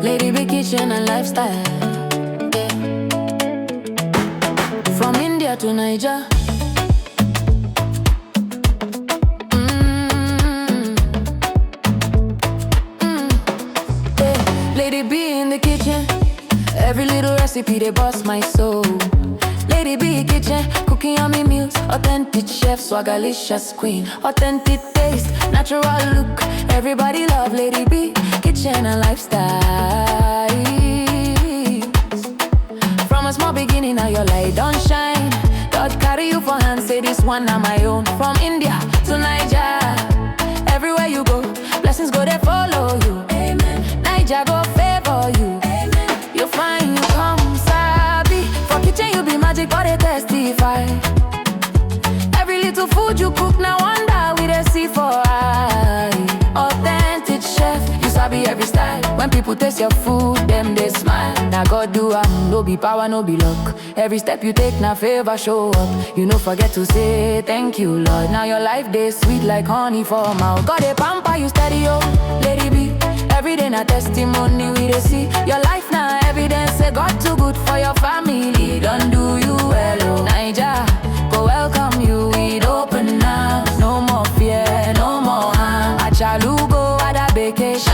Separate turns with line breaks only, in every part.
Lady Big Kitchen and Lifestyle, yeah. From India to Niger. Yeah. Lady B in the kitchen, every little recipe they bust my soul. Lady B Kitchen, cooking yummy meals, authentic chef, swagalicious queen, authentic taste, natural look. Everybody love Lady B Kitchen and Lifestyle. From a small beginning, now your light don't shine. God carry you for hand, say this one na my own. From India to Niger, everywhere you go, blessings go they follow you. Amen. Niger go favor you. Amen. You find you come sabi. For kitchen you be magic, but they testify. Every little food you cook, now wonder we they see for eye. Authentic chef, you sabi every style. When people taste your food, them they smile. Now God do no be power, no be luck. Every step you take, now favor show up. You no forget to say thank you, Lord. Now your life they sweet like honey for mouth. God they pamper you steady, oh, Lady B. Every day na testimony we they see. Your life now evidence, say God too good for your family. Don't do you well, oh. Niger, go welcome you with open arms. No more fear, no more harm. Achalugo at a vacation,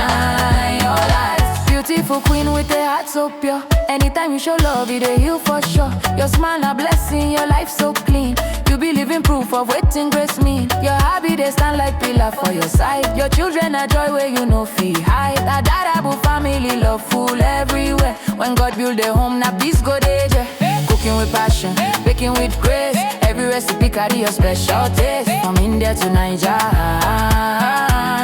your life. Beautiful queen with a heart so pure. Anytime you show love, it a heal for sure. Your smile a blessing, your life so clean. You be living proof of waiting grace mean. Your hobby they stand like pillar for your side. Your children are joy where you know feel hide. A dadable family love full everywhere. When God build a home, na peace go there. Cooking with passion, baking with grace. Every recipe carry your special taste. From India to Niger,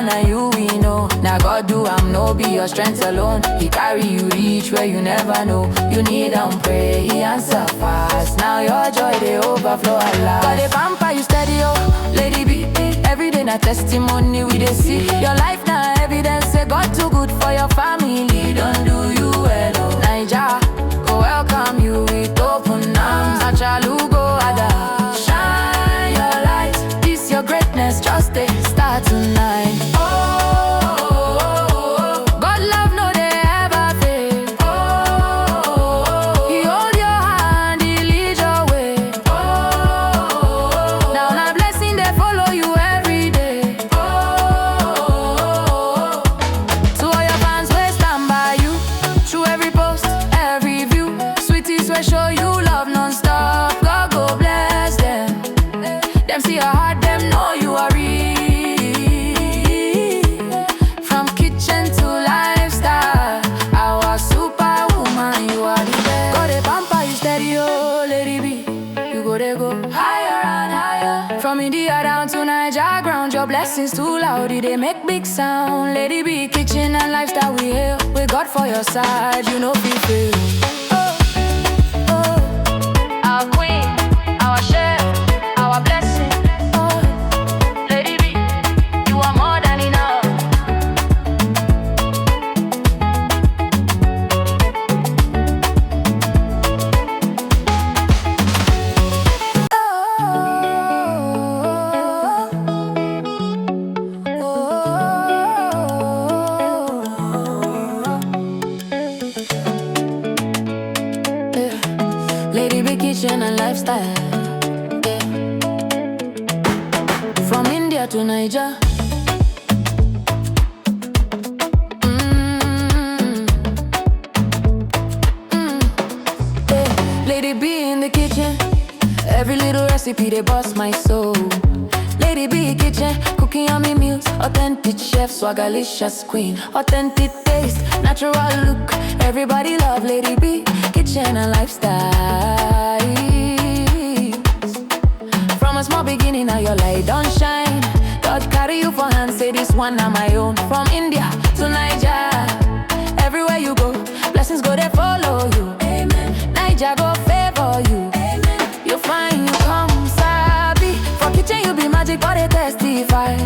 now you we know. Now God do no be your strength alone. He carry you reach where you never know. You need pray, he answer fast. Now your joy they overflow a lot. God they pamper you steady, oh, Lady B. Every day na testimony we they see. Your life now evidence, say God too good for your family. Don't do you well, oh. Niger, go welcome you with open arms. Achalugo ada, shine your light. This your greatness, just a start tonight. Show you love non-stop, God go bless them. Them see your heart, them know you are real. From kitchen to lifestyle, our superwoman, you are the best. God they pamper you steady, oh, Lady B. You go they go higher and higher. From India down to Niger ground, your blessings too loud, they make big sound. Lady B Kitchen and Lifestyle, we hail. With God for your side, you know be fail. Our queen, our chef, our blessing. Oh, Lady B, you are more than enough. Lady Big Kitchen and Lifestyle, yeah. From India to Niger. Yeah. Lady B in the kitchen, every little recipe they bust my soul. Lady B Kitchen, cooking yummy meals, authentic chef, swagalicious queen, authentic taste, natural look. Everybody love Lady B Kitchen and Lifestyle. From a small beginning, now your light don't shine. God carry you for hand, say this one na my own. From India to Niger, everywhere you go, blessings go they follow you. Amen. Niger go favor you. Amen. You find you come sabi. For kitchen you be magic, but they testify.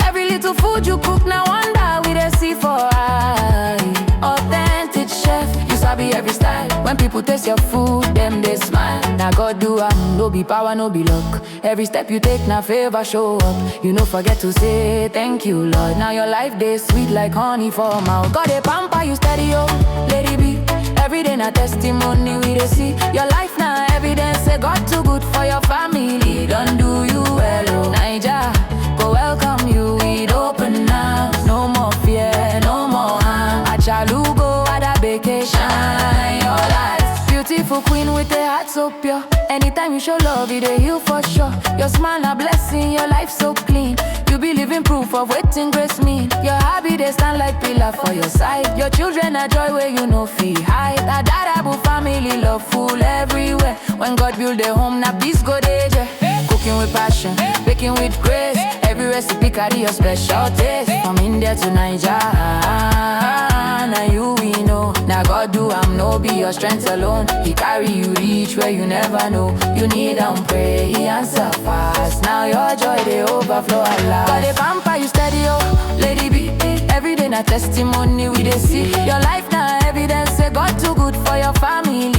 Every little food you cook, now wonder we they see for eye. Authentic chef, you sabi every style. When people taste your food, them they smile. Now God do am, no be power, no be luck. Every step you take, now favor show up. You no forget to say thank you, Lord. Now your life day sweet like honey for mouth. God a pamper you steady, oh, lady be. Every day na testimony we dey see. Your life na evidence say God too good for your family. Don't do you well, oh Naija, go welcome you with open arms. No more fear, no more harm. Achalugo at a vacation. Your life, beautiful queen with a heart so pure. Anytime you show love, it dey heal for sure. Your smile a blessing, your life so clean. You be living proof of waiting grace mean. Your hobby they stand like pillar for your side. Your children are joy where you no feel hide. A dadable family love full everywhere. When God build a home, now peace go there. Cooking with passion, baking with grace. Every recipe carry your special taste. From India to Nigeria. Now you we know. Now God do am no be your strength alone. He carry you reach where you never know. You need and pray, he answer fast. Now your joy they overflow a lot. God they pamper you steady, oh, lady be. Every day na testimony we dey see. Your life na evidence say God too good for your family.